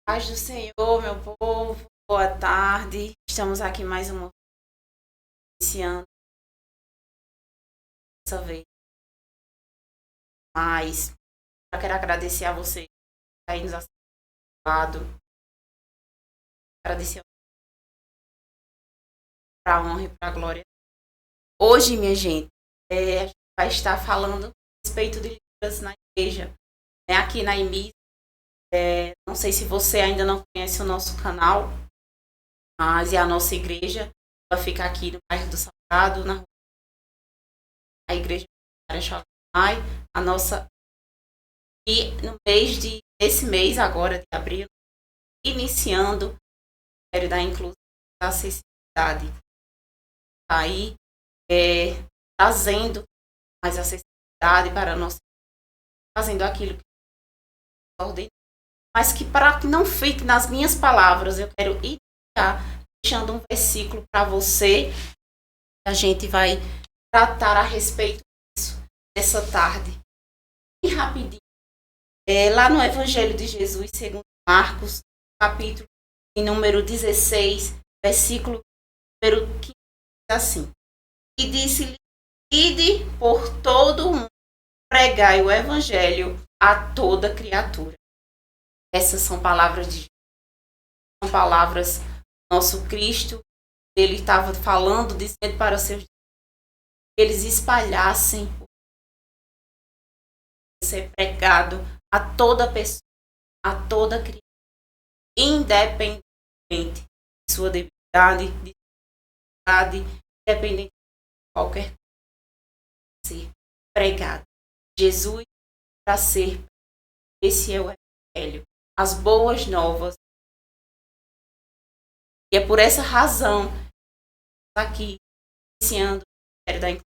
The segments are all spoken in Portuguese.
Paz do Senhor, meu povo, boa tarde. Estamos aqui mais uma vez, iniciando dessa vez. Mas eu quero agradecer a você que está aí nos assistindo. Agradecer para a honra e para a glória. Hoje, minha gente, a gente vai estar falando a respeito de Libras na igreja. Aqui na IMIS. Não sei se você ainda não conhece o nosso canal, mas é a nossa igreja. Ela fica aqui no bairro do Salgado, na rua. A igreja Shalimai, a nossa. E no nesse mês agora de abril, iniciando o Ministério da Inclusão e da Acessibilidade. Aí, trazendo mais acessibilidade para nós, fazendo aquilo que ordem. Mas que para que não fique nas minhas palavras, eu quero iniciar deixando um versículo para você. A gente vai tratar a respeito disso nessa tarde. E rapidinho. Lá no Evangelho de Jesus, segundo Marcos, capítulo número 16, versículo número 15, assim. E disse-lhe: ide por todo o mundo, pregai o Evangelho a toda criatura. Essas são palavras de Jesus, são palavras do nosso Cristo. Ele estava falando, dizendo para os seus discípulos que eles espalhassem o ser pregado a toda pessoa, a toda criança, independente de sua debilidade, independente de qualquer coisa, ser pregado. Jesus para ser, esse é o Evangelho. As boas novas. E é por essa razão que aqui iniciando o Ministério da Inclusão,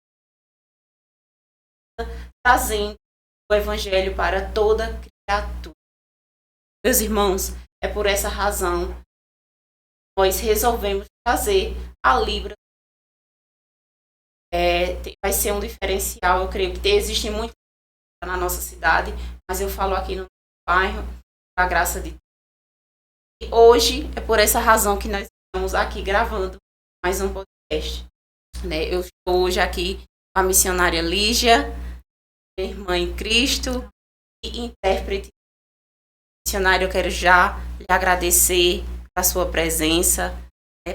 trazendo o Evangelho para toda criatura. Meus irmãos, é por essa razão que nós resolvemos fazer a Libra. Vai ser um diferencial, eu creio que existem muitas na nossa cidade, mas eu falo aqui no bairro, a graça de Deus. E hoje é por essa razão que nós estamos aqui gravando mais um podcast. Eu estou hoje aqui com a missionária Lígia, irmã em Cristo e intérprete. Missionária, eu quero já lhe agradecer a sua presença,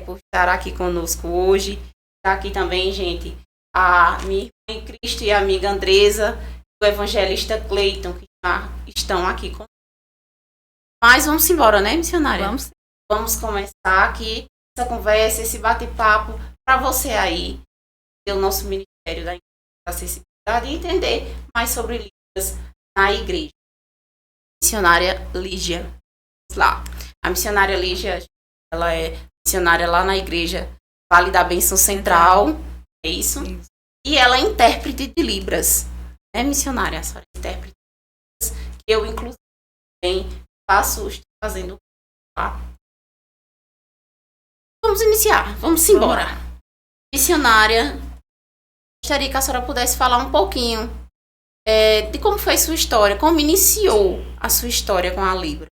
por estar aqui conosco hoje. Está aqui também, gente, a minha irmã em Cristo e a amiga Andresa, e o evangelista Cleiton, que estão aqui conosco. Mas vamos embora, né, missionária? Vamos começar aqui essa conversa, esse bate-papo, para você aí, ter o nosso Ministério da Acessibilidade e entender mais sobre Libras na igreja. Missionária Lígia. Vamos lá. A missionária Lígia, ela é missionária lá na igreja Vale da Bênção Central, é isso? E ela é intérprete de Libras. Missionária? A senhora é intérprete de Libras, que eu, inclusive, também estou fazendo. Tá? Vamos iniciar, vamos embora. Missionária, gostaria que a senhora pudesse falar um pouquinho de como foi sua história, como iniciou a sua história com a Libra.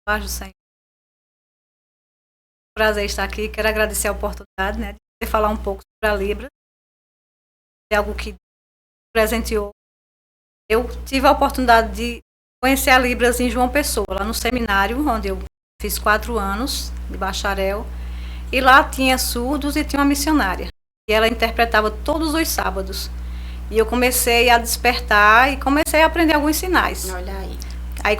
Paz do Senhor. Prazer estar aqui, quero agradecer a oportunidade, de falar um pouco sobre a Libra, de algo que presenteou. Eu tive a oportunidade de conhecer a Libras em João Pessoa, lá no seminário, onde eu fiz 4 anos de bacharel, e lá tinha surdos e tinha uma missionária, e ela interpretava todos os sábados, e eu comecei a despertar e comecei a aprender alguns sinais. Olha aí. Aí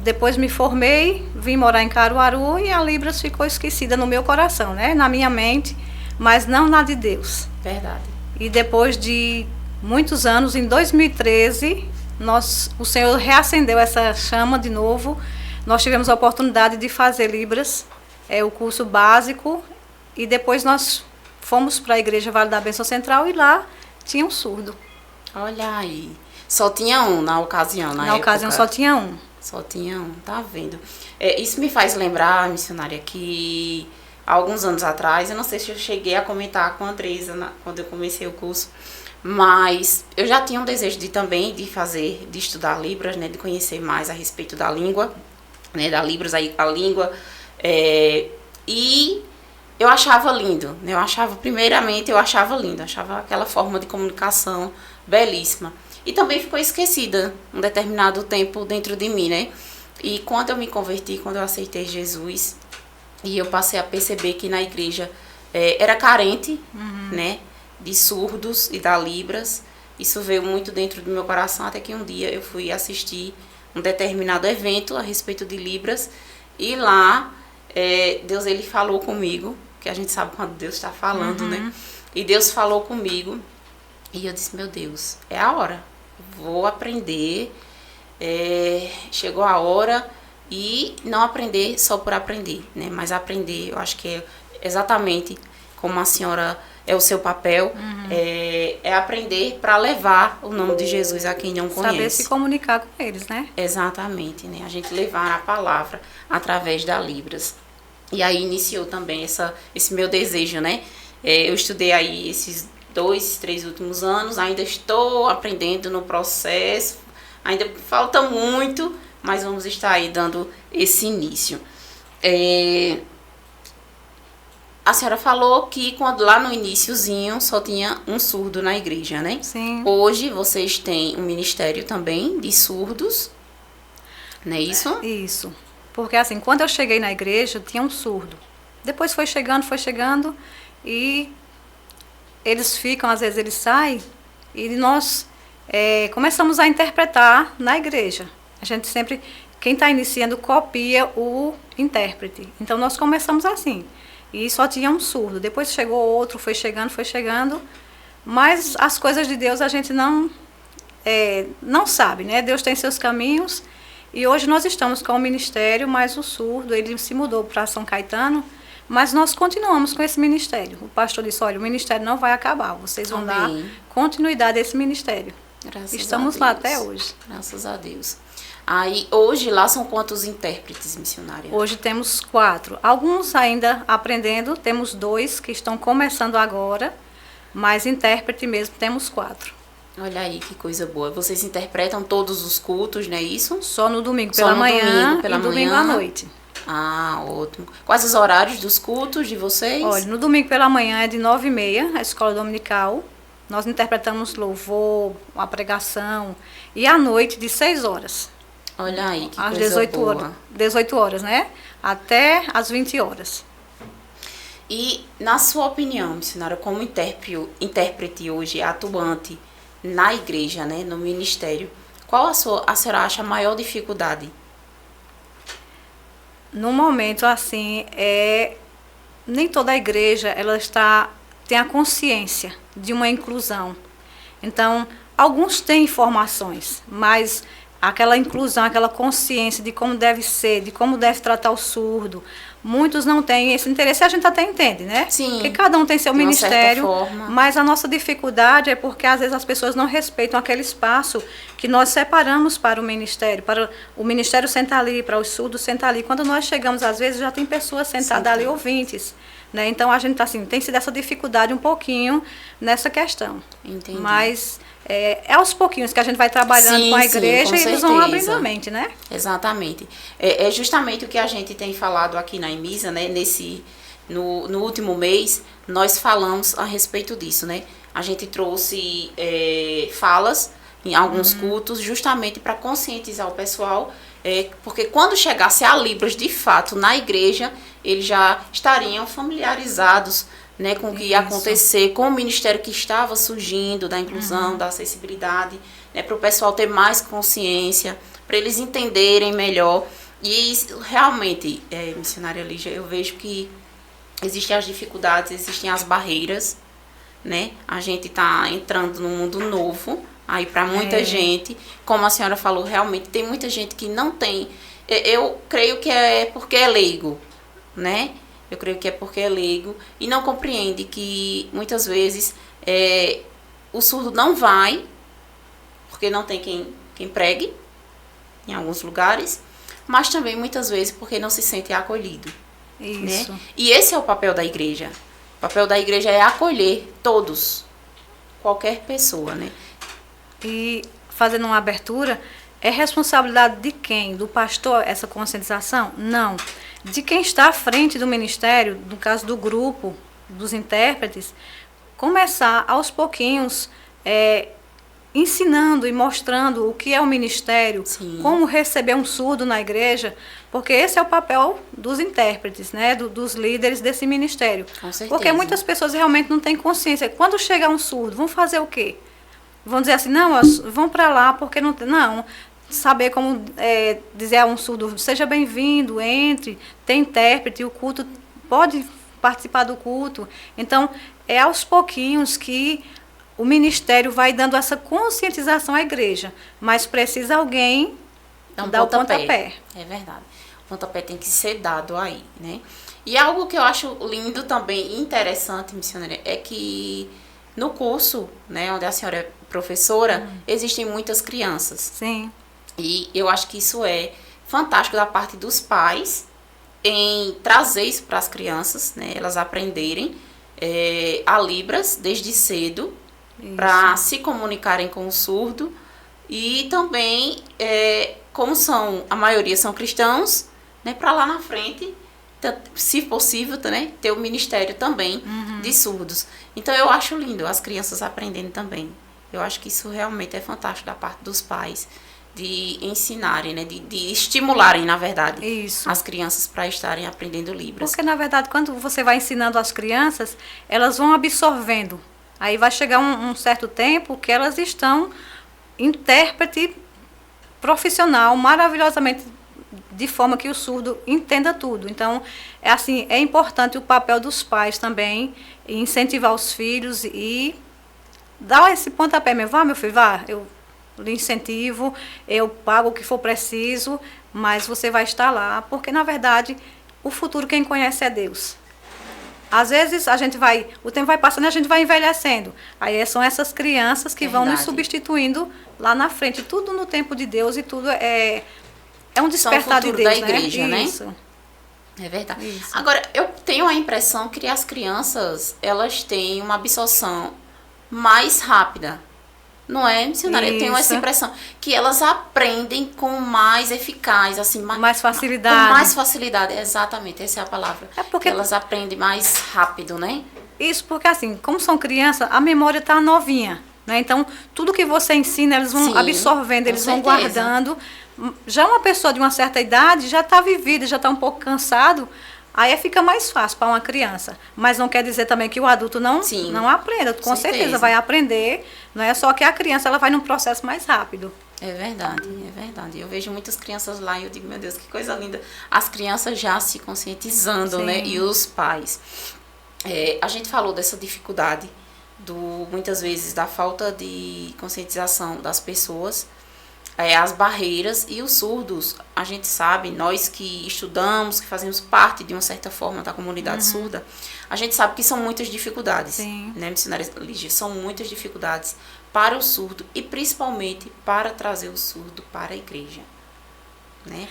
depois me formei, vim morar em Caruaru e a Libras ficou esquecida no meu coração, na minha mente, mas não na de Deus. Verdade. E depois de muitos anos, em 2013, o Senhor reacendeu essa chama de novo. Nós tivemos a oportunidade de fazer Libras, o curso básico, e depois nós fomos para a igreja Vale da Bênção Central e lá tinha um surdo. Olha aí. Só tinha um na ocasião, na ocasião só tinha um. Só tinha um, tá vendo? Isso me faz lembrar, missionária, que há alguns anos atrás, eu não sei se eu cheguei a comentar com a Andresa quando eu comecei o curso, mas eu já tinha um desejo de estudar Libras, de conhecer mais a respeito da língua. né, da Libras, aí a língua, e eu achava lindo, né, primeiramente eu achava lindo, achava aquela forma de comunicação belíssima. E também ficou esquecida um determinado tempo dentro de mim, né? E quando eu me converti, quando eu aceitei Jesus, e eu passei a perceber que na igreja era carente, né, de surdos e da Libras, isso veio muito dentro do meu coração, até que um dia eu fui assistir um determinado evento a respeito de Libras, e lá Deus, ele falou comigo, que a gente sabe quando Deus está falando, né? E Deus falou comigo, e eu disse, meu Deus, é a hora, vou aprender, chegou a hora, e não aprender só por aprender, né? Mas aprender, eu acho que é exatamente como a senhora é o seu papel, é aprender para levar o nome de Jesus a quem não conhece. Saber se comunicar com eles, né? Exatamente, né? A gente levar a palavra através da Libras. E aí iniciou também esse meu desejo, né? Eu estudei aí esses 2, 3 últimos anos, ainda estou aprendendo no processo, ainda falta muito, mas vamos estar aí dando esse início. A senhora falou que quando lá no iniciozinho só tinha um surdo na igreja, né? Sim. Hoje vocês têm um ministério também de surdos, não é isso? Isso. Porque assim, quando eu cheguei na igreja, tinha um surdo. Depois foi chegando, e eles ficam, às vezes eles saem, e nós começamos a interpretar na igreja. A gente sempre, quem está iniciando, copia o intérprete. Então nós começamos assim. E só tinha um surdo. Depois chegou outro, foi chegando. Mas as coisas de Deus a gente não sabe, né? Deus tem seus caminhos. E hoje nós estamos com o ministério, mas o surdo, ele se mudou para São Caetano. Mas nós continuamos com esse ministério. O pastor disse, olha, o ministério não vai acabar. Vocês vão dar continuidade a esse ministério. Estamos lá até hoje. Graças a Deus. Aí, hoje lá são quantos intérpretes, missionária? Hoje temos 4. Alguns ainda aprendendo, temos 2 que estão começando agora, mas intérprete mesmo temos 4. Olha aí que coisa boa. Vocês interpretam todos os cultos, não é isso? Só no domingo pela manhã e domingo à noite. Ah, ótimo. Quais os horários dos cultos de vocês? Olha, no domingo pela manhã é de 9h30, a escola dominical. Nós interpretamos louvor, a pregação, e à noite de 6 horas. Olha aí, que às coisa 18 boa. horas, 18 horas, né? Até às 20 horas. E, na sua opinião, missionária, como intérprete hoje, atuante na igreja, né, no ministério, qual a senhora acha a maior dificuldade? No momento, assim, nem toda a igreja tem a consciência de uma inclusão. Então, alguns têm informações, mas aquela inclusão, aquela consciência de como deve ser, de como deve tratar o surdo, muitos não têm esse interesse, a gente até entende, né? Sim. Porque cada um tem seu ministério, forma. mas a nossa dificuldade é porque às vezes as pessoas não respeitam aquele espaço que nós separamos para o ministério sentar ali, para os surdos sentar ali. Quando nós chegamos, às vezes, já tem pessoas sentadas ali, ouvintes, né? Então, a gente assim, tem sido essa dificuldade um pouquinho nessa questão. Entendi. Mas aos pouquinhos que a gente vai trabalhando com a igreja, e eles vão abrindo a mente, né? Exatamente. É justamente o que a gente tem falado aqui na Emisa, né? No último mês, nós falamos a respeito disso, né? A gente trouxe falas em alguns cultos, justamente para conscientizar o pessoal, porque quando chegasse a Libras, de fato, na igreja, eles já estariam familiarizados, né, com o que ia acontecer, com o ministério que estava surgindo, da inclusão, da acessibilidade, né, para o pessoal ter mais consciência, para eles entenderem melhor. E realmente, missionária Lígia, eu vejo que existem as dificuldades, existem as barreiras, né? A gente está entrando num mundo novo, aí para muita gente, como a senhora falou, realmente tem muita gente que não tem, eu creio que é porque é leigo, né? Eu creio que é porque é leigo e não compreende que muitas vezes o surdo não vai, porque não tem quem pregue em alguns lugares, mas também muitas vezes porque não se sente acolhido. Isso. Né? E esse é o papel da igreja. O papel da igreja é acolher todos, qualquer pessoa, né? E fazendo uma abertura, É responsabilidade de quem? Do pastor essa conscientização? Não. De quem está à frente do ministério, no caso do grupo, dos intérpretes, começar aos pouquinhos ensinando e mostrando o que é o ministério, Sim. como receber um surdo na igreja, porque esse é o papel dos intérpretes, né, dos líderes desse ministério. Com certeza. Porque muitas pessoas realmente não têm consciência. Quando chega um surdo, vão fazer o quê? Vão dizer assim, não, vão para lá porque não... Não, saber como dizer a um surdo, seja bem-vindo, entre, tem intérprete, o culto, pode participar do culto. Então, é aos pouquinhos que o ministério vai dando essa conscientização à igreja, mas precisa alguém dar o pontapé. É verdade. O pontapé tem que ser dado aí, né? E algo que eu acho lindo também e interessante, missionária, é que no curso, né, onde a senhora é professora, existem muitas crianças. Sim. E eu acho que isso é fantástico da parte dos pais em trazer isso para as crianças, né? Elas aprenderem a Libras desde cedo, para se comunicarem com o surdo. E também, como a maioria são cristãos, né, para lá na frente, se possível, né, ter o ministério também de surdos. Então eu acho lindo as crianças aprendendo também. Eu acho que isso realmente é fantástico da parte dos pais, de ensinarem, né, de estimularem, na verdade, as crianças para estarem aprendendo Libras. Porque, na verdade, quando você vai ensinando as crianças, elas vão absorvendo. Aí vai chegar um certo tempo que elas estão intérprete profissional, maravilhosamente, de forma que o surdo entenda tudo. Então, é importante o papel dos pais também, incentivar os filhos e dar esse pontapé mesmo. Vá, meu filho, vá, eu lhe incentivo, eu pago o que for preciso, mas você vai estar lá, porque, na verdade, o futuro quem conhece é Deus. Às vezes o tempo vai passando e a gente vai envelhecendo. Aí são essas crianças que vão nos substituindo lá na frente. Tudo no tempo de Deus e tudo é um despertar de Deus, da igreja, né? Isso. É verdade. Isso. Agora, eu tenho a impressão que as crianças, elas têm uma absorção mais rápida. Não é, missionária? Eu tenho essa impressão que elas aprendem com mais eficaz, assim, mais facilidade. Com mais facilidade, exatamente, essa é a palavra. É porque elas aprendem mais rápido, né? Isso, porque assim, como são crianças, a memória está novinha, né? Então, tudo que você ensina, eles vão absorvendo, eles vão guardando. Já uma pessoa de uma certa idade já está vivida, já está um pouco cansado. Aí fica mais fácil para uma criança. Mas não quer dizer também que o adulto não aprenda. Com certeza vai aprender. Não é só que a criança ela vai num processo mais rápido. É verdade, é verdade. Eu vejo muitas crianças lá e eu digo, meu Deus, que coisa linda. As crianças já se conscientizando, né? E os pais. A gente falou dessa dificuldade, muitas vezes, da falta de conscientização das pessoas. As barreiras e os surdos, a gente sabe, nós que estudamos, que fazemos parte de uma certa forma da comunidade surda, a gente sabe que são muitas dificuldades, né, missionária Lígia? São muitas dificuldades para o surdo e principalmente para trazer o surdo para a igreja, né?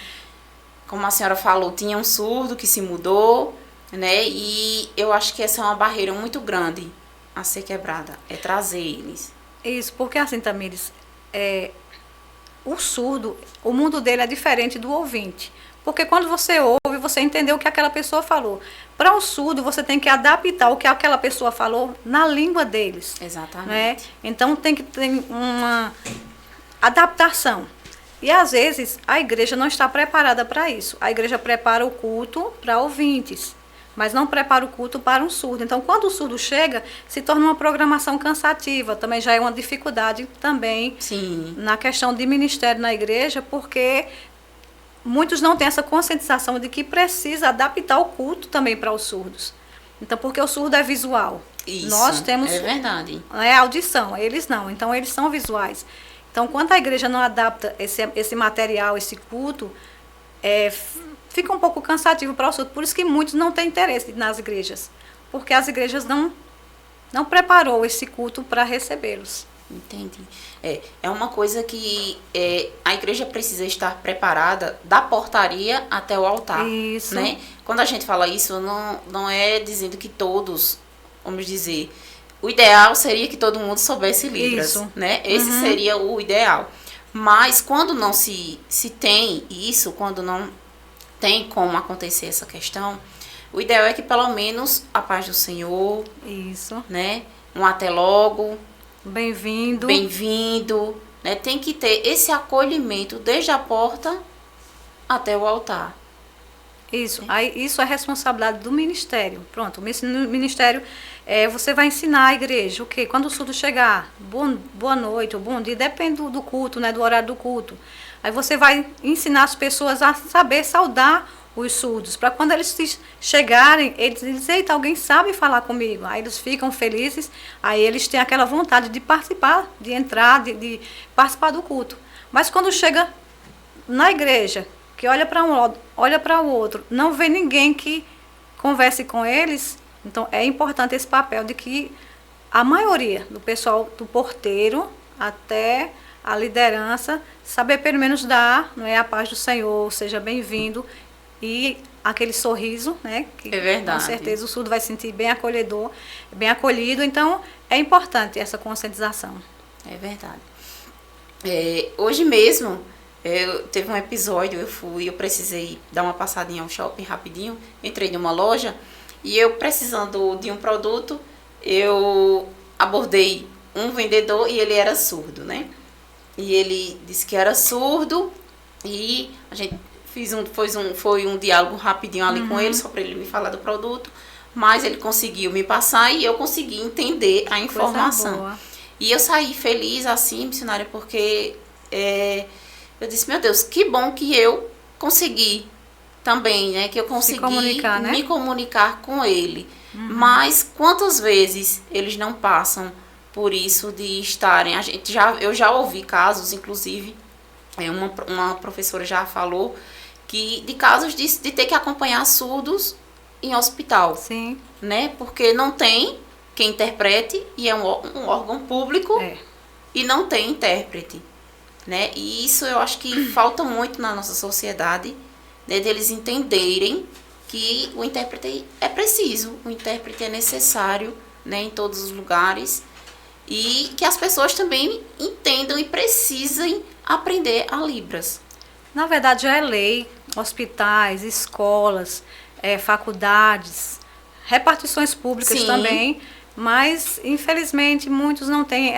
Como a senhora falou, tinha um surdo que se mudou, né? E eu acho que essa é uma barreira muito grande a ser quebrada, é trazer eles. Isso, porque assim, Tamires, o surdo, o mundo dele é diferente do ouvinte. Porque quando você ouve, você entendeu o que aquela pessoa falou. Para o surdo, você tem que adaptar o que aquela pessoa falou na língua deles. Exatamente. Né? Então, tem que ter uma adaptação. E, às vezes, a igreja não está preparada para isso. A igreja prepara o culto para ouvintes, mas não prepara o culto para um surdo. Então, quando o surdo chega, se torna uma programação cansativa. Também já é uma dificuldade também na questão de ministério na igreja, porque muitos não têm essa conscientização de que precisa adaptar o culto também para os surdos. Então, porque o surdo é visual. Isso, nós temos verdade. Audição, eles não. Então, eles são visuais. Então, quando a igreja não adapta esse material, esse culto, fica um pouco cansativo para o surdo. Por isso que muitos não têm interesse nas igrejas. Porque as igrejas não preparou esse culto para recebê-los. Entendi. É uma coisa que a igreja precisa estar preparada da portaria até o altar. Isso. Né? Quando a gente fala isso, não é dizendo que todos, vamos dizer, o ideal seria que todo mundo soubesse Libras. Isso. Né? Esse seria o ideal. Mas quando não se tem isso, quando não tem como acontecer essa questão, o ideal é que pelo menos a paz do Senhor, Isso. né? Um até logo, Bem-vindo. bem-vindo, né? Tem que ter esse acolhimento desde a porta até o altar. Isso. Aí, isso é responsabilidade do ministério. Pronto, o ministério, você vai ensinar a igreja o quê? Quando o surdo chegar, boa noite ou bom dia, depende do culto, né, do horário do culto. Aí você vai ensinar as pessoas a saber saudar os surdos, para quando eles chegarem, eles dizem, eita, alguém sabe falar comigo. Aí eles ficam felizes, aí eles têm aquela vontade de participar, de entrar, de participar do culto. Mas quando chega na igreja, que olha para um lado, olha para o outro, não vê ninguém que converse com eles, então é importante esse papel de que a maioria do pessoal, do porteiro até a liderança, saber pelo menos dar, não é, a paz do Senhor, seja bem-vindo, e aquele sorriso, né, que É verdade. com certeza o surdo vai sentir bem acolhedor, bem acolhido, então é importante essa conscientização. É verdade. Hoje mesmo, teve um episódio, eu precisei dar uma passadinha ao shopping rapidinho, entrei numa loja e eu precisando de um produto, eu abordei um vendedor e ele era surdo, né? E ele disse que era surdo e a gente foi um diálogo rapidinho ali com ele, só para ele me falar do produto, mas ele conseguiu me passar e eu consegui entender a informação. E eu saí feliz assim, missionária, porque eu disse, meu Deus, que bom que eu consegui também, né? Que eu consegui me comunicar com ele. Mas quantas vezes eles não passam por isso de estarem... Eu já ouvi casos, inclusive, uma professora já falou, de casos de ter que acompanhar surdos em hospital. Sim. Né? Porque não tem quem interprete, e é um órgão público, e não tem intérprete. Né? E isso eu acho que falta muito na nossa sociedade, né, deles entenderem que o intérprete é preciso, o intérprete é necessário, né, em todos os lugares, e que as pessoas também entendam e precisem aprender a Libras. Na verdade já é lei, hospitais, escolas, faculdades, repartições públicas também, mas infelizmente muitos não têm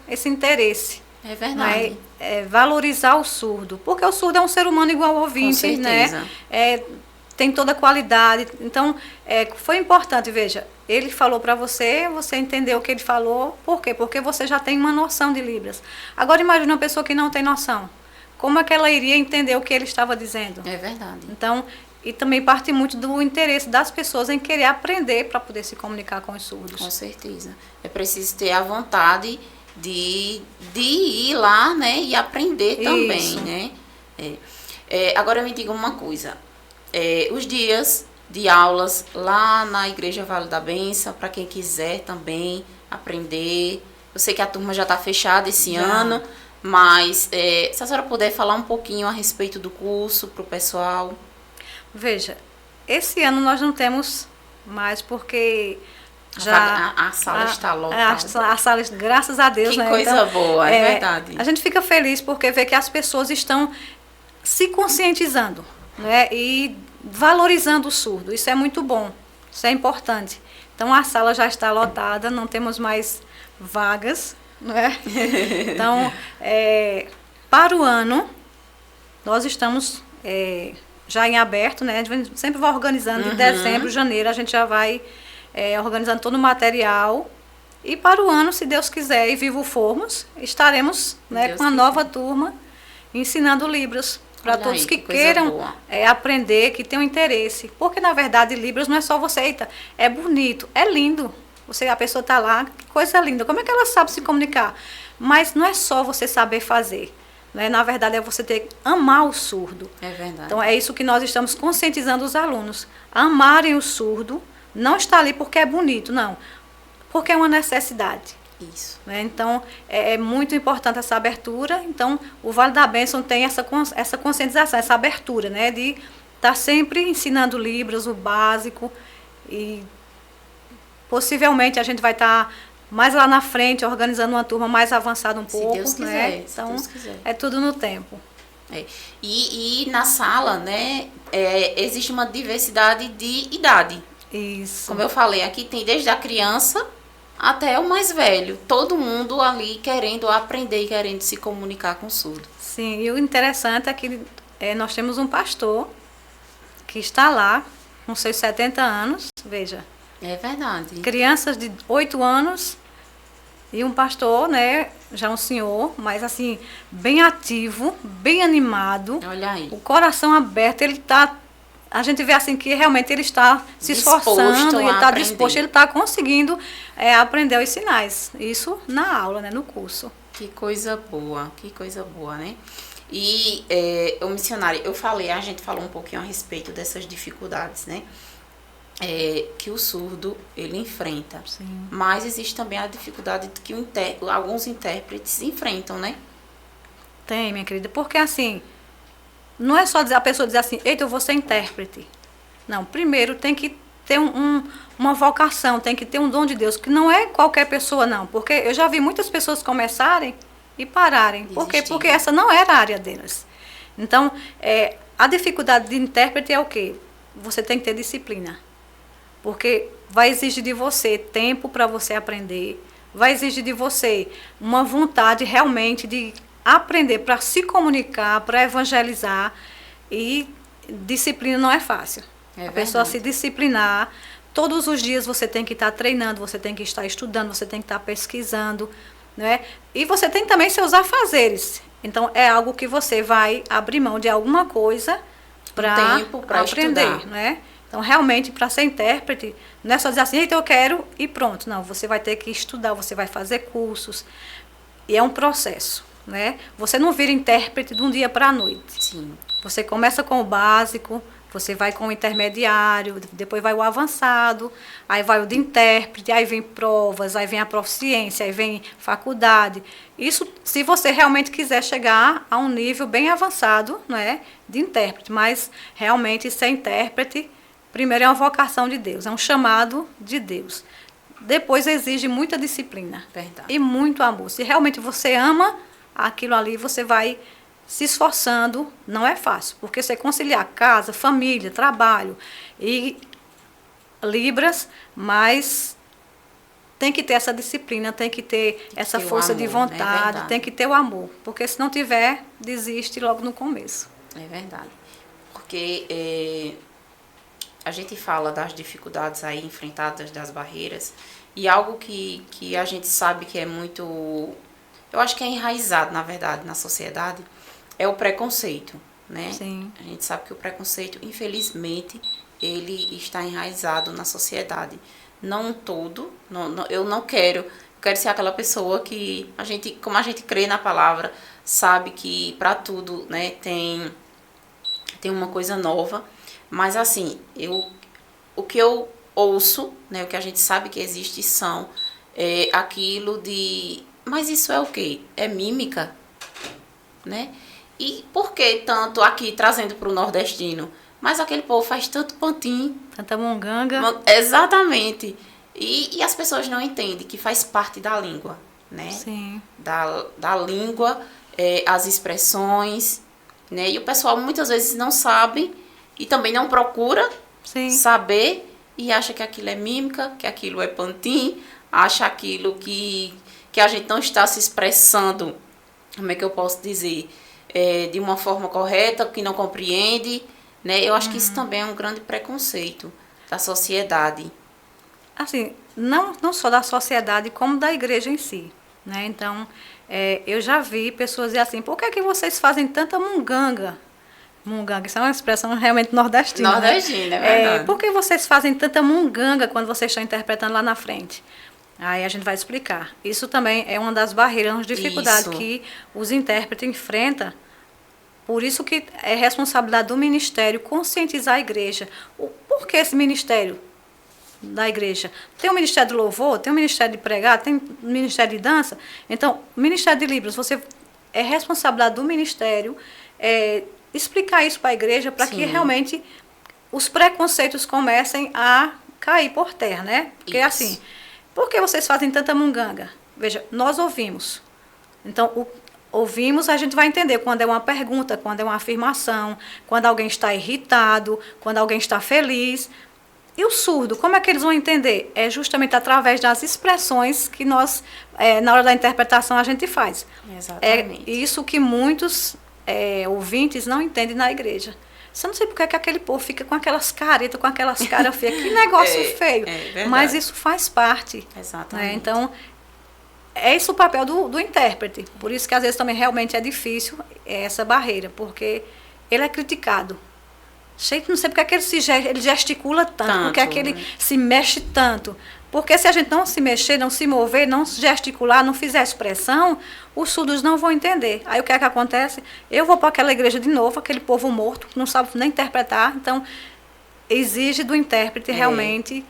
esse interesse. É verdade. Valorizar o surdo, porque o surdo é um ser humano igual ao ouvinte, né? Tem toda a qualidade. Então, foi importante, veja, ele falou para você entendeu o que ele falou. Por quê? Porque você já tem uma noção de Libras. Agora, imagine uma pessoa que não tem noção. Como é que ela iria entender o que ele estava dizendo? É verdade. Então, e também parte muito do interesse das pessoas em querer aprender para poder se comunicar com os surdos. Com certeza. É preciso ter a vontade de ir lá, né, e aprender também, né? Agora me diga uma coisa, os dias de aulas lá na Igreja Vale da Bênção, para quem quiser também aprender, eu sei que a turma já está fechada esse ano, mas se a senhora puder falar um pouquinho a respeito do curso para o pessoal. Veja, esse ano nós não temos mais, porque... A sala está lotada. A sala, graças a Deus, que né? coisa então, boa, é verdade. A gente fica feliz porque vê que as pessoas estão se conscientizando, né? E valorizando o surdo. Isso é muito bom, isso é importante. Então a sala já está lotada, não temos mais vagas, né? Então, para o ano, nós estamos já em aberto, né? A gente sempre vai organizando, de dezembro, janeiro, a gente já vai organizando todo o material. E para o ano, se Deus quiser e vivo formos, estaremos, né, com a nova turma ensinando Libras para todos que queiram aprender, que tenham interesse. Porque, na verdade, Libras não é só você, eita, é bonito, é lindo. A pessoa está lá, que coisa linda. Como é que ela sabe se comunicar? Mas não é só você saber fazer. Né? Na verdade, é você ter que amar o surdo. É verdade. Então, é isso que nós estamos conscientizando os alunos. Amarem o surdo, não está ali porque é bonito, não. Porque é uma necessidade. Isso. Né? Então, é muito importante essa abertura. Então, o Vale da Bênção tem essa conscientização, essa abertura, né? De estar sempre ensinando Libras, o básico. E possivelmente a gente vai estar mais lá na frente, organizando uma turma mais avançada um pouco. Se Deus quiser, né? Então, se Deus quiser. é tudo no tempo. E na sala, né, existe uma diversidade de idade. Isso. Como eu falei, aqui tem desde a criança até o mais velho. Todo mundo ali querendo aprender e querendo se comunicar com o surdo. Sim, e o interessante é que nós temos um pastor que está lá com seus 70 anos, veja. É verdade. Crianças de 8 anos e um pastor, né, já um senhor, mas assim, bem ativo, bem animado. Olha aí. O coração aberto, ele está... A gente vê assim que realmente ele está se esforçando, ele está disposto, ele está conseguindo aprender os sinais. Isso na aula, né, no curso. Que coisa boa, né? E o missionário, a gente falou um pouquinho a respeito dessas dificuldades, né? Que o surdo, ele enfrenta. Sim. Mas existe também a dificuldade que alguns intérpretes enfrentam, né? Tem, minha querida, porque assim, não é só a pessoa dizer assim, eita, eu vou ser intérprete. Não, primeiro tem que ter uma vocação, tem que ter um dom de Deus, que não é qualquer pessoa não, porque eu já vi muitas pessoas começarem e pararem. Por quê? Porque essa não era a área delas. Então, a dificuldade de intérprete é o quê? Você tem que ter disciplina. Porque vai exigir de você tempo para você aprender, vai exigir de você uma vontade realmente de aprender para se comunicar, para evangelizar, e disciplina não é fácil. A pessoa se disciplinar, todos os dias você tem que estar treinando, você tem que estar estudando, você tem que estar pesquisando, né? E você tem também seus afazeres. Então, é algo que você vai abrir mão de alguma coisa para aprender, estudar. Né? Então, realmente, para ser intérprete, não é só dizer assim, eita, eu quero e pronto. Não, você vai ter que estudar, você vai fazer cursos. E é um processo, né? Você não vira intérprete de um dia para a noite. Sim. Você começa com o básico, você vai com o intermediário, depois vai o avançado, aí vai o de intérprete, aí vem provas, aí vem a proficiência, aí vem faculdade. Isso se você realmente quiser chegar a um nível bem avançado, né, de intérprete. Mas realmente ser intérprete, primeiro é uma vocação de Deus, é um chamado de Deus. Depois exige muita disciplina. Verdade. E muito amor. Se realmente você ama aquilo ali, você vai se esforçando. Não é fácil, porque você conciliar casa, família, trabalho e Libras, mas tem que ter essa disciplina, tem que ter essa força de vontade, tem que ter o amor. Porque se não tiver, desiste logo no começo. É verdade. Porque a gente fala das dificuldades aí enfrentadas, das barreiras, e algo que a gente sabe que é muito, eu acho que é enraizado, na verdade, na sociedade, é o preconceito, né? Sim. A gente sabe que o preconceito, infelizmente, ele está enraizado na sociedade. Não todo, eu não quero ser aquela pessoa que, como a gente crê na palavra, sabe que para tudo, né, tem uma coisa nova. Mas assim, o que eu ouço, né, o que a gente sabe que existe são aquilo de... Mas isso é o quê? É mímica, né? E por que tanto aqui, trazendo para o nordestino? Mas aquele povo faz tanto pantim. Tanta munganga. Exatamente. E as pessoas não entendem que faz parte da língua, né? Sim. Da língua, as expressões, né? E o pessoal muitas vezes não sabe e também não procura saber e acha que aquilo é mímica, que aquilo é pantim, acha aquilo que a gente não está se expressando, como é que eu posso dizer, de uma forma correta, que não compreende, né? Eu acho que isso também é um grande preconceito da sociedade. Assim, não só da sociedade, como da igreja em si, né? Então, eu já vi pessoas dizer assim, por que vocês fazem tanta munganga? Munganga, isso é uma expressão realmente nordestina. Nordestina, né? É verdade. Por que vocês fazem tanta munganga quando vocês estão interpretando lá na frente? Aí a gente vai explicar. Isso também é uma das barreiras, uma dificuldade que os intérpretes enfrentam. Por isso que é responsabilidade do ministério conscientizar a igreja. Por que esse ministério da igreja? Tem o ministério de louvor, tem o ministério de pregar, tem o ministério de dança. Então, o ministério de Libras, é responsabilidade do ministério explicar isso para a igreja, para que realmente os preconceitos comecem a cair por terra, né? Porque assim, por que vocês fazem tanta munganga? Veja, nós ouvimos. Então, ouvimos, a gente vai entender quando é uma pergunta, quando é uma afirmação, quando alguém está irritado, quando alguém está feliz. E o surdo, como é que eles vão entender? É justamente através das expressões que nós, na hora da interpretação, a gente faz. Exatamente. É isso que muitos ouvintes não entendem na igreja. Você não sei porque é que aquele povo fica com aquelas caretas, com aquelas caras feias. Que negócio feio. Mas isso faz parte. Exatamente. Né? Então, é esse o papel do intérprete. Por isso que às vezes também realmente é difícil essa barreira, porque ele é criticado. Não sei porque é que ele gesticula tanto, porque é que ele se mexe tanto. Porque se a gente não se mexer, não se mover, não gesticular, não fizer expressão, os surdos não vão entender. Aí o que é que acontece? Eu vou para aquela igreja de novo, aquele povo morto, que não sabe nem interpretar. Então, exige do intérprete realmente.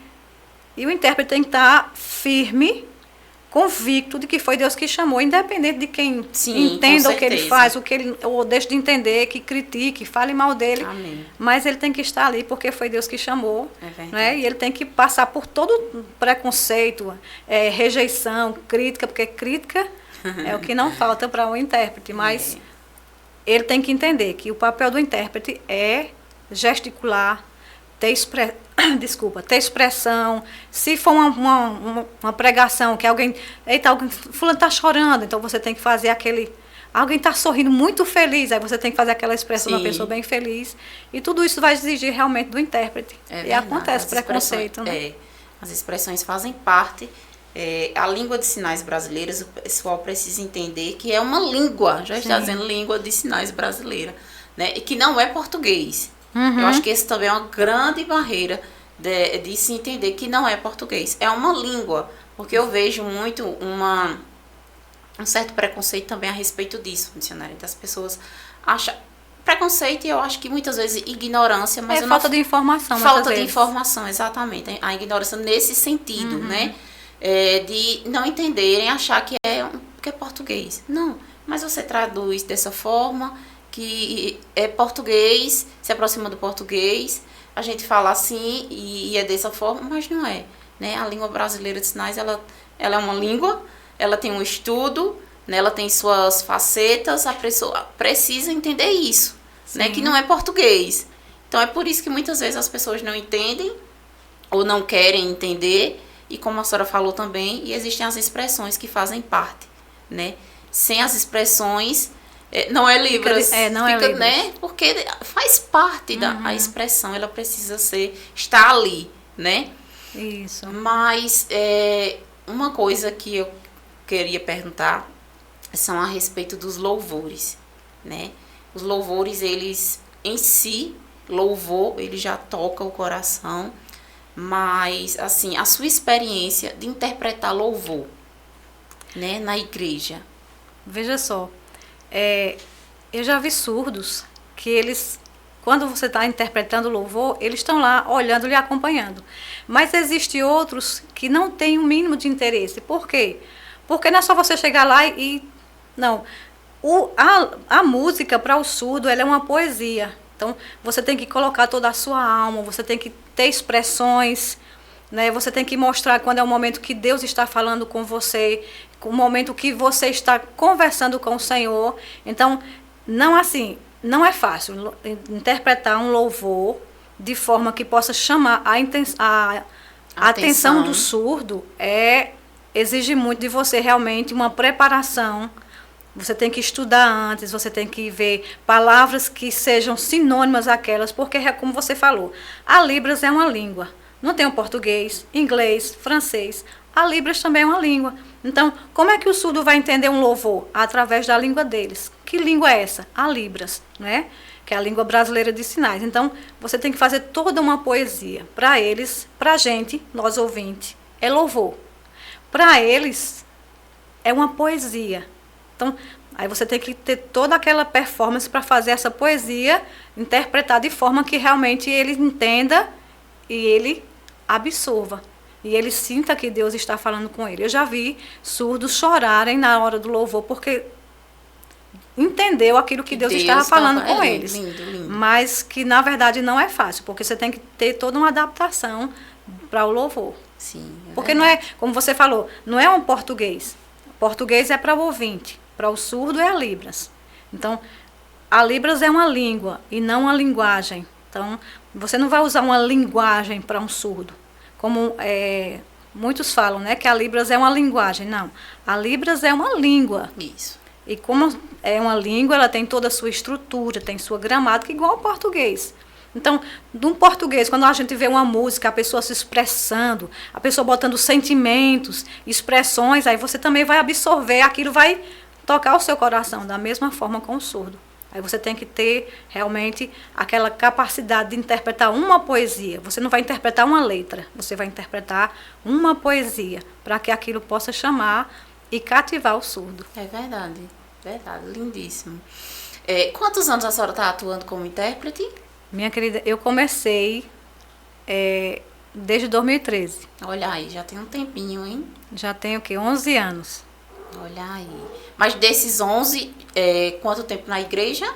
E o intérprete tem que estar firme, convicto de que foi Deus que chamou, independente de quem entenda o que ele faz, ou deixe de entender, que critique, fale mal dele. Amém. Mas ele tem que estar ali porque foi Deus que chamou. Né? E ele tem que passar por todo preconceito, rejeição, crítica, porque crítica é o que não falta para um intérprete. Mas ele tem que entender que o papel do intérprete é gesticular, ter expressão. Se for uma pregação que alguém fulano está chorando, então você tem que fazer alguém está sorrindo muito feliz, aí você tem que fazer aquela expressão da pessoa bem feliz. E tudo isso vai exigir realmente do intérprete. E acontece preconceito, né? As expressões fazem parte. A língua de sinais brasileiras, o pessoal precisa entender que é uma língua, já está dizendo língua de sinais brasileira, né? E que não é português. Eu acho que esse também é uma grande barreira de se entender que não é português. É uma língua, porque eu vejo muito um certo preconceito também a respeito disso, missionária. Das pessoas acham preconceito e eu acho que muitas vezes ignorância, mas falta de informação. Falta de informação, exatamente. A ignorância nesse sentido, né? De não entenderem, achar que é português. Não, mas você traduz dessa forma, que é português, se aproxima do português, a gente fala assim e é dessa forma, mas não é. Né? A língua brasileira de sinais, ela é uma língua, ela tem um estudo, né? Ela tem suas facetas, a pessoa precisa entender isso, né? Que não é português. Então é por isso que muitas vezes as pessoas não entendem ou não querem entender, e como a senhora falou também, e existem as expressões que fazem parte, né? Sem as expressões, não é Libras. Não é Libras. Né? Porque faz parte da expressão, ela precisa estar ali, né? Isso. Mas uma coisa que eu queria perguntar são a respeito dos louvores, né? Os louvores, eles em si, louvor, ele já toca o coração, mas assim, a sua experiência de interpretar louvor, né, na igreja. Veja só, eu já vi surdos que eles, quando você está interpretando louvor, eles estão lá olhando e acompanhando. Mas existem outros que não têm o mínimo de interesse. Por quê? Porque não é só você chegar lá não. A música para o surdo, ela é uma poesia. Então, você tem que colocar toda a sua alma, você tem que ter expressões, né? Você tem que mostrar quando é o momento que Deus está falando com você, o momento que você está conversando com o Senhor. Então, não é fácil interpretar um louvor de forma que possa chamar a atenção do surdo. Exige muito de você realmente uma preparação. Você tem que estudar antes, você tem que ver palavras que sejam sinônimas àquelas, porque, como você falou, a Libras é uma língua. Não tem o português, inglês, francês. A Libras também é uma língua. Então, como é que o surdo vai entender um louvor? Através da língua deles. Que língua é essa? A Libras, né? Que é a língua brasileira de sinais. Então, você tem que fazer toda uma poesia. Para eles, para a gente, nós ouvintes, é louvor. Para eles, é uma poesia. Então, aí você tem que ter toda aquela performance para fazer essa poesia, interpretar de forma que realmente ele entenda e ele absorva. E ele sinta que Deus está falando com ele. Eu já vi surdos chorarem na hora do louvor, porque entendeu aquilo que Deus estava falando com eles. Lindo, lindo. Mas que, na verdade, não é fácil, porque você tem que ter toda uma adaptação para o louvor. Sim. Porque não é, como você falou, não é um português. O português é para o ouvinte, para o surdo é a Libras. Então, a Libras é uma língua e não uma linguagem. Então, você não vai usar uma linguagem para um surdo. Como muitos falam, né, que a Libras é uma linguagem. Não, a Libras é uma língua. Isso. E como é uma língua, ela tem toda a sua estrutura, tem sua gramática, igual ao português. Então, de um português, quando a gente vê uma música, a pessoa se expressando, a pessoa botando sentimentos, expressões, aí você também vai absorver, aquilo vai tocar o seu coração, da mesma forma com o surdo. Aí você tem que ter realmente aquela capacidade de interpretar uma poesia. Você não vai interpretar uma letra, você vai interpretar uma poesia, para que aquilo possa chamar e cativar o surdo. É verdade, verdade, lindíssimo. Quantos anos a senhora está atuando como intérprete? Minha querida, eu comecei desde 2013. Olha aí, já tem um tempinho, hein? Já tenho o quê? 11 anos. Olha aí. Mas desses 11, quanto tempo na igreja?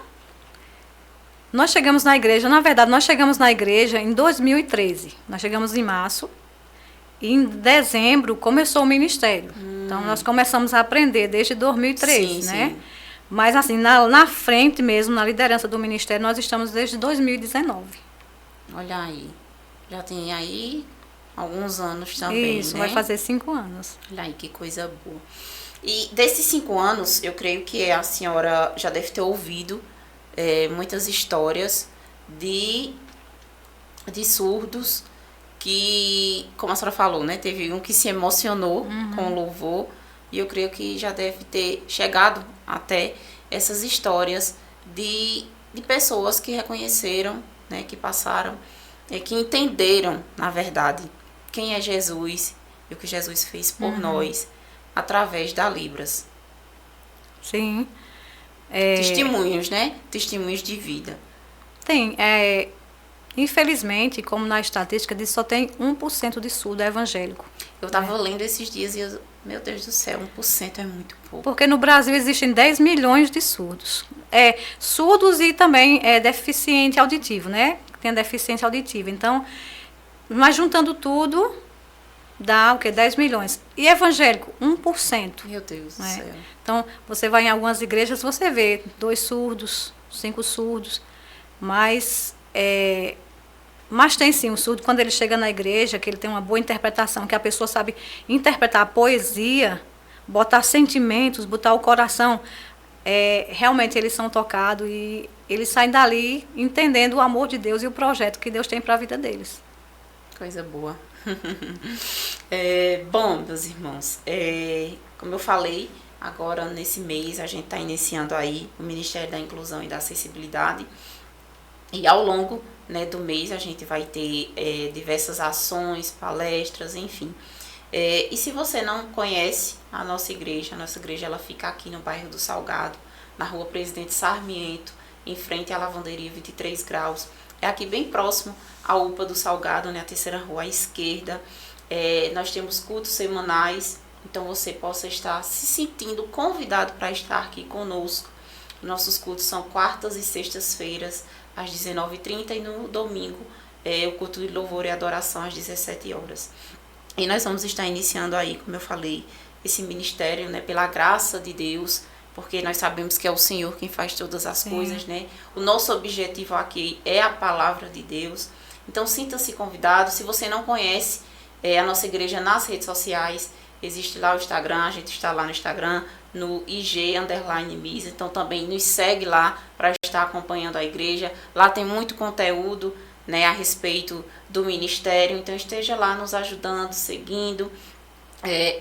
Nós chegamos na igreja, na verdade, nós chegamos na igreja em 2013. Nós chegamos em março e em dezembro começou o ministério. Então, nós começamos a aprender desde 2013, sim, né? Sim. Mas, assim, na frente mesmo, na liderança do ministério, nós estamos desde 2019. Olha aí. Já tem aí alguns anos também, Isso, né? vai fazer 5 anos. Olha aí, que coisa boa. E desses 5 anos, eu creio que a senhora já deve ter ouvido muitas histórias de surdos que, como a senhora falou, né? Teve um que se emocionou com o louvor. E eu creio que já deve ter chegado até essas histórias de pessoas que reconheceram, né, que passaram, que entenderam, na verdade, quem é Jesus e o que Jesus fez por nós através da Libras. Sim. Testemunhos, né? Testemunhos de vida. Tem. Infelizmente, como na estatística, diz só tem 1% de surdo evangélico. Eu estava lendo esses dias e meu Deus do céu, 1% é muito pouco. Porque no Brasil existem 10 milhões de surdos. Surdos e também deficiente auditivo, né? Tem a deficiência auditiva. Então, mas juntando tudo, dá o quê? 10 milhões. E evangélico, 1%. Meu Deus do céu. Então, você vai em algumas igrejas, você vê 2 surdos, 5 surdos, mas tem sim o surdo, quando ele chega na igreja, que ele tem uma boa interpretação, que a pessoa sabe interpretar a poesia, botar sentimentos, botar o coração, realmente eles são tocados e eles saem dali entendendo o amor de Deus e o projeto que Deus tem para a vida deles. Coisa boa. Bom, meus irmãos, como eu falei, agora nesse mês a gente está iniciando aí o Ministério da Inclusão e da Acessibilidade. E ao longo, né, do mês a gente vai ter diversas ações, palestras, enfim. E se você não conhece a nossa igreja ela fica aqui no bairro do Salgado, na rua Presidente Sarmiento, em frente à lavanderia 23 graus. É aqui bem próximo à UPA do Salgado, né, a terceira rua à esquerda. Nós temos cultos semanais, então você possa estar se sentindo convidado para estar aqui conosco. Nossos cultos são quartas e sextas-feiras, às 19h30 e no domingo o culto de louvor e adoração às 17 horas. E nós vamos estar iniciando aí, como eu falei, esse ministério, né, pela graça de Deus, porque nós sabemos que é o Senhor quem faz todas as coisas, né? O nosso objetivo aqui é a palavra de Deus. Então sinta-se convidado. Se você não conhece a nossa igreja nas redes sociais, existe lá o Instagram, a gente está lá no Instagram, no IG_Misa, então também nos segue lá para estar acompanhando a igreja. Lá tem muito conteúdo, né, a respeito do ministério, então esteja lá nos ajudando, seguindo,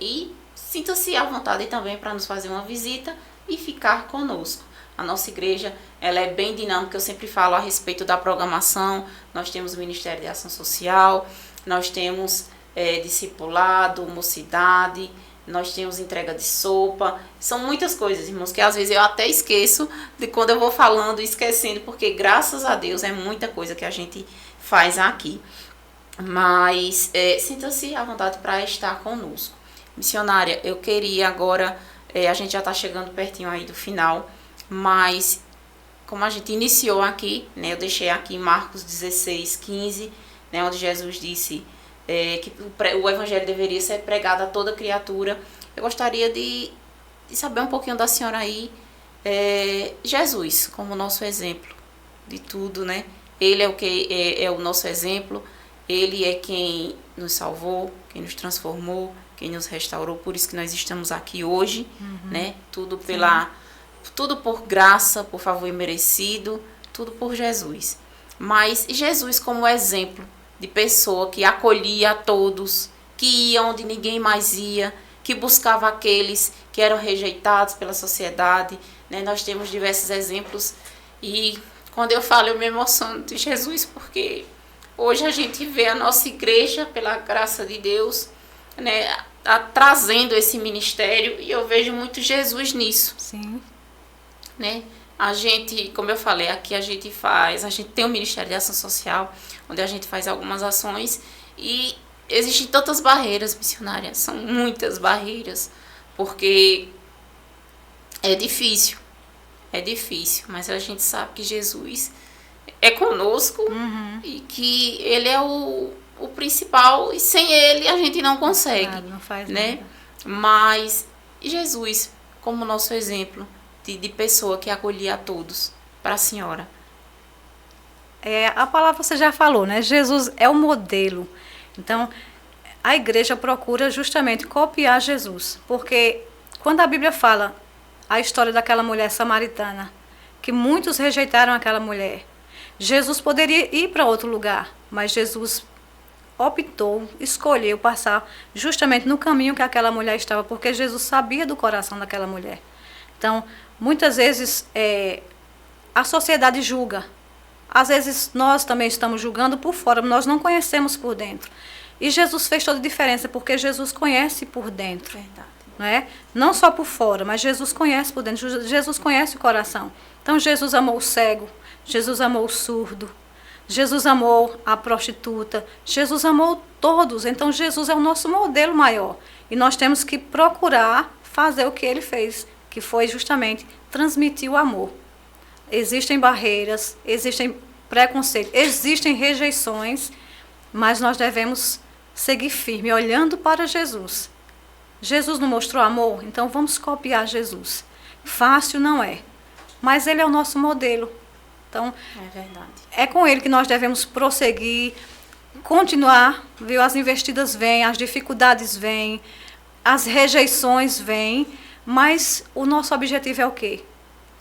e sinta-se à vontade também para nos fazer uma visita e ficar conosco. A nossa igreja, ela é bem dinâmica, eu sempre falo a respeito da programação. Nós temos o Ministério de Ação Social, nós temos discipulado, mocidade, nós temos entrega de sopa, são muitas coisas, irmãos, que às vezes eu até esqueço de quando eu vou falando e esquecendo, porque graças a Deus é muita coisa que a gente faz aqui. Mas sinta-se à vontade para estar conosco. Missionária, eu queria agora, a gente já está chegando pertinho aí do final, mas como a gente iniciou aqui, né, eu deixei aqui Marcos 16:15, né, onde Jesus disse: que o evangelho deveria ser pregado a toda criatura. Eu gostaria de saber um pouquinho da senhora aí, Jesus como nosso exemplo de tudo, né? Ele é o que é o nosso exemplo, ele é quem nos salvou, quem nos transformou, quem nos restaurou, por isso que nós estamos aqui hoje, né? Tudo por graça, por favor imerecido, tudo por Jesus. Mas Jesus como exemplo de pessoa que acolhia a todos, que ia onde ninguém mais ia, que buscava aqueles que eram rejeitados pela sociedade, né? Nós temos diversos exemplos e quando eu falo eu me emociono de Jesus, porque hoje a gente vê a nossa igreja, pela graça de Deus, né, trazendo esse ministério e eu vejo muito Jesus nisso. Sim. Né? A gente, como eu falei, aqui a gente tem um Ministério de Ação Social, onde a gente faz algumas ações e existem tantas barreiras missionárias, são muitas barreiras, porque é difícil, mas a gente sabe que Jesus é conosco e que Ele é o principal e sem Ele a gente não consegue, não faz né? nada. Mas Jesus, como nosso exemplo de pessoa que acolhia a todos, para a senhora. A palavra você já falou, né? Jesus é o modelo. Então, a igreja procura justamente copiar Jesus, porque quando a Bíblia fala a história daquela mulher samaritana, que muitos rejeitaram aquela mulher, Jesus poderia ir para outro lugar, mas Jesus escolheu passar justamente no caminho que aquela mulher estava, porque Jesus sabia do coração daquela mulher. Então, muitas vezes a sociedade julga. Às vezes nós também estamos julgando por fora, nós não conhecemos por dentro. E Jesus fez toda a diferença, porque Jesus conhece por dentro. Verdade. Não é? Não só por fora, mas Jesus conhece por dentro. Jesus conhece o coração. Então Jesus amou o cego, Jesus amou o surdo, Jesus amou a prostituta, Jesus amou todos. Então Jesus é o nosso modelo maior. E nós temos que procurar fazer o que ele fez, que foi justamente transmitir o amor. Existem barreiras, existem preconceitos, existem rejeições, mas nós devemos seguir firme, olhando para Jesus. Jesus não mostrou amor, então vamos copiar Jesus. Fácil não é, mas ele é o nosso modelo. Então, é verdade. É com ele que nós devemos prosseguir, continuar, viu? As investidas vêm, as dificuldades vêm, as rejeições vêm, mas o nosso objetivo é o quê?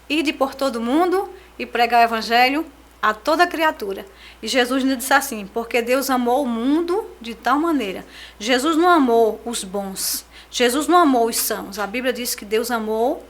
Ir por todo mundo e pregar o evangelho a toda criatura. E Jesus nos disse assim, porque Deus amou o mundo de tal maneira. Jesus não amou os bons, Jesus não amou os sãos. A Bíblia diz que Deus amou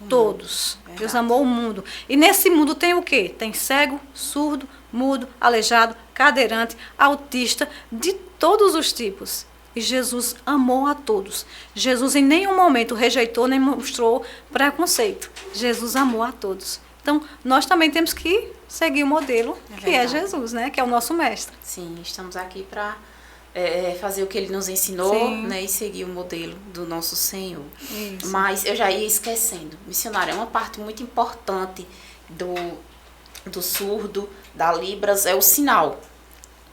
todos. Deus amou o mundo. E nesse mundo tem o quê? Tem cego, surdo, mudo, aleijado, cadeirante, autista, de todos os tipos. E Jesus amou a todos. Jesus em nenhum momento rejeitou nem mostrou preconceito. Jesus amou a todos. Então, nós também temos que seguir o modelo que é Jesus, né? Que é o nosso mestre. Sim, estamos aqui para fazer o que ele nos ensinou, né? E seguir o modelo do nosso Senhor. Isso. Mas eu já ia esquecendo. Missionário é uma parte muito importante do surdo, da Libras, é o sinal.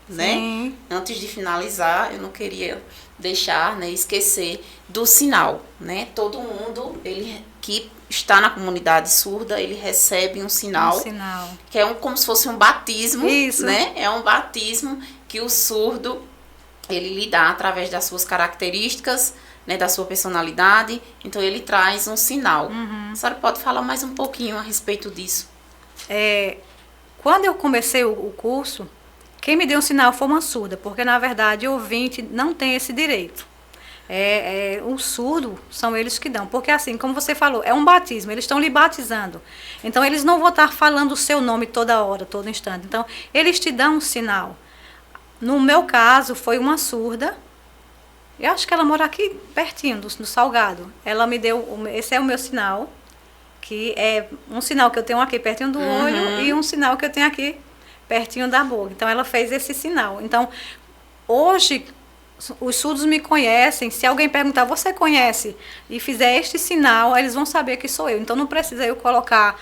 Né? Antes de finalizar, eu não queria deixar, né, esquecer do sinal, né? Todo mundo, ele que está na comunidade surda, ele recebe um sinal. Que é como se fosse um batismo. Isso. Né? É um batismo que o surdo ele lhe dá através das suas características, né, da sua personalidade. Então ele traz um sinal. A senhora pode falar mais um pouquinho a respeito disso? Quando eu comecei o curso, quem me deu um sinal foi uma surda, porque na verdade o ouvinte não tem esse direito. O surdo são eles que dão, porque assim, como você falou, é um batismo, eles estão lhe batizando. Então eles não vão estar falando o seu nome toda hora, todo instante. Então eles te dão um sinal. No meu caso, foi uma surda, eu acho que ela mora aqui pertinho, do Salgado. Ela me deu, esse é o meu sinal, que é um sinal que eu tenho aqui pertinho do olho e um sinal que eu tenho aqui pertinho da boca. Então, ela fez esse sinal. Então, hoje, os surdos me conhecem. Se alguém perguntar, você conhece? E fizer este sinal, eles vão saber que sou eu. Então, não precisa eu colocar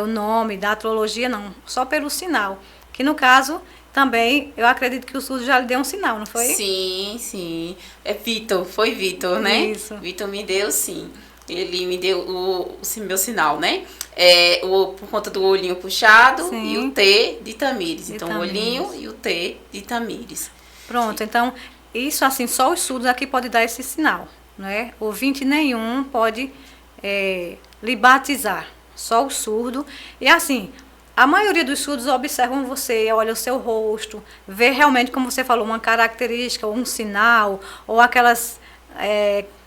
o nome da astrologia, não. Só pelo sinal. Que, no caso, também, eu acredito que o surdo já lhe deu um sinal, não foi? Sim, sim. É Vitor, foi Vitor, né? Isso. Vitor me deu, sim. Ele me deu o meu sinal, né? Por conta do olhinho puxado Sim. e o T de Tamires. De Então, Tamires. o olhinho e o T de Tamires. Pronto, então, isso assim, só os surdos aqui pode dar esse sinal, né? Ouvinte nenhum pode lhe batizar, só o surdo. E assim, a maioria dos surdos observam você, olha o seu rosto, vê realmente, como você falou, uma característica, ou um sinal, ou aquelas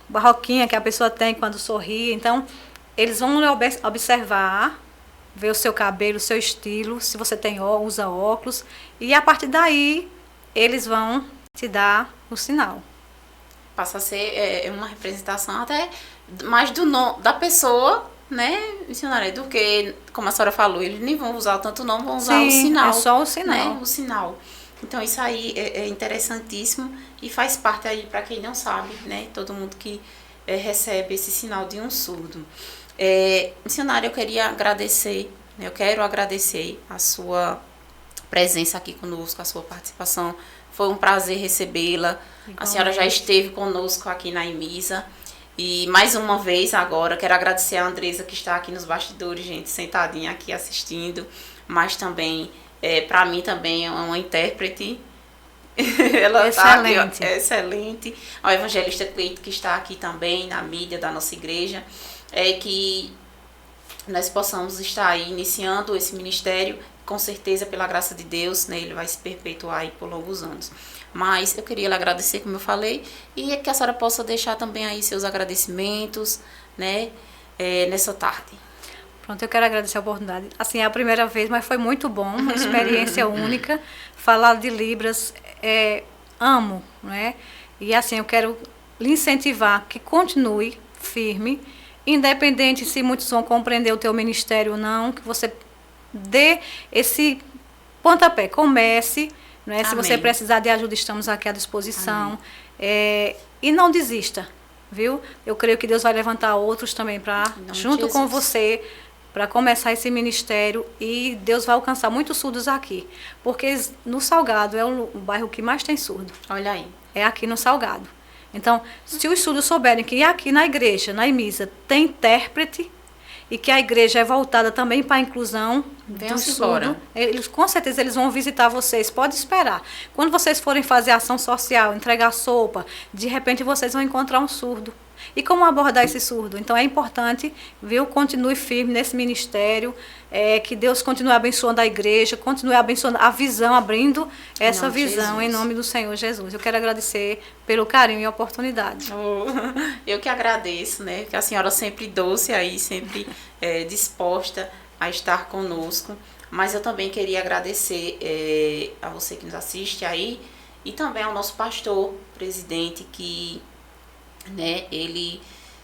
barroquinhas que a pessoa tem quando sorri. Então, eles vão lhe observar, ver o seu cabelo, o seu estilo, se você usa óculos, e a partir daí eles vão te dar o sinal. Passa a ser uma representação até mais da pessoa, né, missionária, do que, como a senhora falou, eles nem vão usar tanto nome, vão usar o sinal. É só o sinal. Né, o sinal. Então, isso aí é interessantíssimo e faz parte aí, para quem não sabe, né, todo mundo que recebe esse sinal de um surdo. Missionária, eu queria agradecer, né, eu quero agradecer a sua presença aqui conosco, a sua participação. Foi um prazer recebê-la. A senhora já esteve conosco aqui na IMISA. E mais uma vez agora, quero agradecer a Andresa que está aqui nos bastidores, gente, sentadinha aqui assistindo. Mas também, para mim também é uma intérprete. Ela excelente. Tá aqui, excelente. A evangelista Cleito que está aqui também na mídia da nossa igreja. Que nós possamos estar aí iniciando esse ministério, com certeza, pela graça de Deus, né, ele vai se perpetuar aí por longos anos. Mas eu queria lhe agradecer, como eu falei, e que a senhora possa deixar também aí seus agradecimentos, né, nessa tarde. Pronto, eu quero agradecer a oportunidade. Assim, é a primeira vez, mas foi muito bom, uma experiência única. Falar de Libras, amo, né? E assim, eu quero lhe incentivar que continue firme, independente se muitos vão compreender o teu ministério ou não, que você dê esse pontapé, comece, né? Se você precisar de ajuda, estamos aqui à disposição. E não desista, viu? Eu creio que Deus vai levantar outros também para, junto com você, para começar esse ministério, e Deus vai alcançar muitos surdos aqui. Porque no Salgado é o bairro que mais tem surdo. Olha aí. É aqui no Salgado. Então, se os surdos souberem que aqui na igreja, na IMISA, tem intérprete, e que a igreja é voltada também para a inclusão do surdo, com certeza eles vão visitar vocês, pode esperar. Quando vocês forem fazer ação social, entregar sopa, de repente vocês vão encontrar um surdo. E como abordar esse surdo? Então é importante, viu, continue firme nesse ministério, que Deus continue abençoando a igreja, continue abençoando a visão, abrindo essa visão em nome do Senhor Jesus. Eu quero agradecer pelo carinho e a oportunidade. Eu que agradeço, né, que a senhora sempre doce aí, sempre disposta a estar conosco, mas eu também queria agradecer a você que nos assiste aí, e também ao nosso pastor, presidente, que, né, ele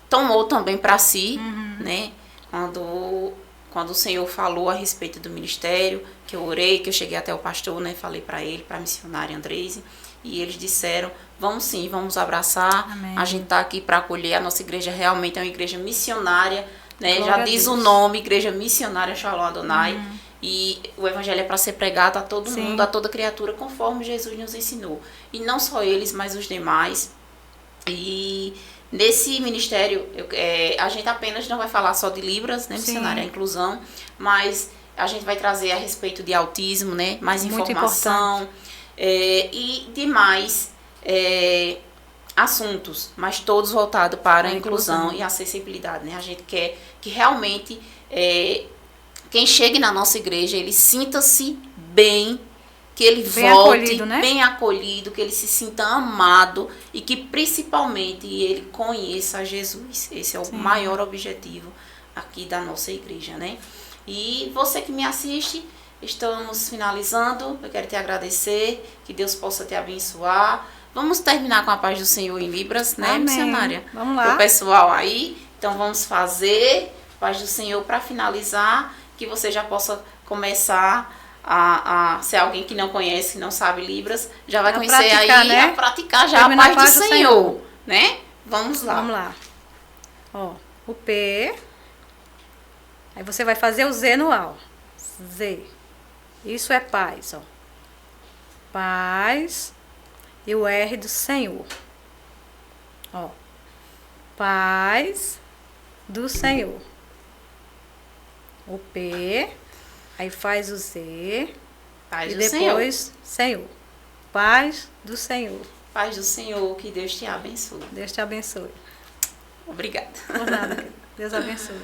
tomou também para si, né, quando o Senhor falou a respeito do ministério, que eu orei, que eu cheguei até o pastor, né, falei para ele, para a missionária Andrese, e eles disseram, vamos sim, vamos abraçar. Amém. A gente está aqui para acolher, a nossa igreja realmente é uma igreja missionária, né, já diz o nome, Igreja Missionária Shalom Adonai, e o evangelho é para ser pregado a todo mundo, a toda criatura, conforme Jesus nos ensinou, e não só eles, mas os demais. E nesse ministério, a gente apenas não vai falar só de Libras, né, missionária, a inclusão, mas a gente vai trazer a respeito de autismo, né, mais informação, e demais assuntos, mas todos voltados para a inclusão e a acessibilidade, né? A gente quer que realmente quem chegue na nossa igreja, ele sinta-se bem, que ele volte bem acolhido, que ele se sinta amado e que principalmente ele conheça Jesus. Esse é o maior objetivo aqui da nossa igreja, né? E você que me assiste, estamos finalizando. Eu quero te agradecer, que Deus possa te abençoar. Vamos terminar com a paz do Senhor em Libras, né, Amém. Missionária? Vamos lá. O pessoal aí, então vamos fazer paz do Senhor para finalizar, que você já possa começar a ser alguém que não conhece, que não sabe Libras, já vai conhecer praticar, aí, né? A praticar já terminar a paz do Senhor, né? Vamos lá. Vamos lá. Ó, o P. Aí você vai fazer o Z no A. Z. Isso é paz, ó. Paz. E o R do Senhor. Ó. Paz do Senhor. O P. Aí faz o Z. Paz E do depois Senhor. Paz do Senhor. Paz do Senhor, que Deus te abençoe. Deus te abençoe. Obrigada. Por nada, querido. Deus abençoe.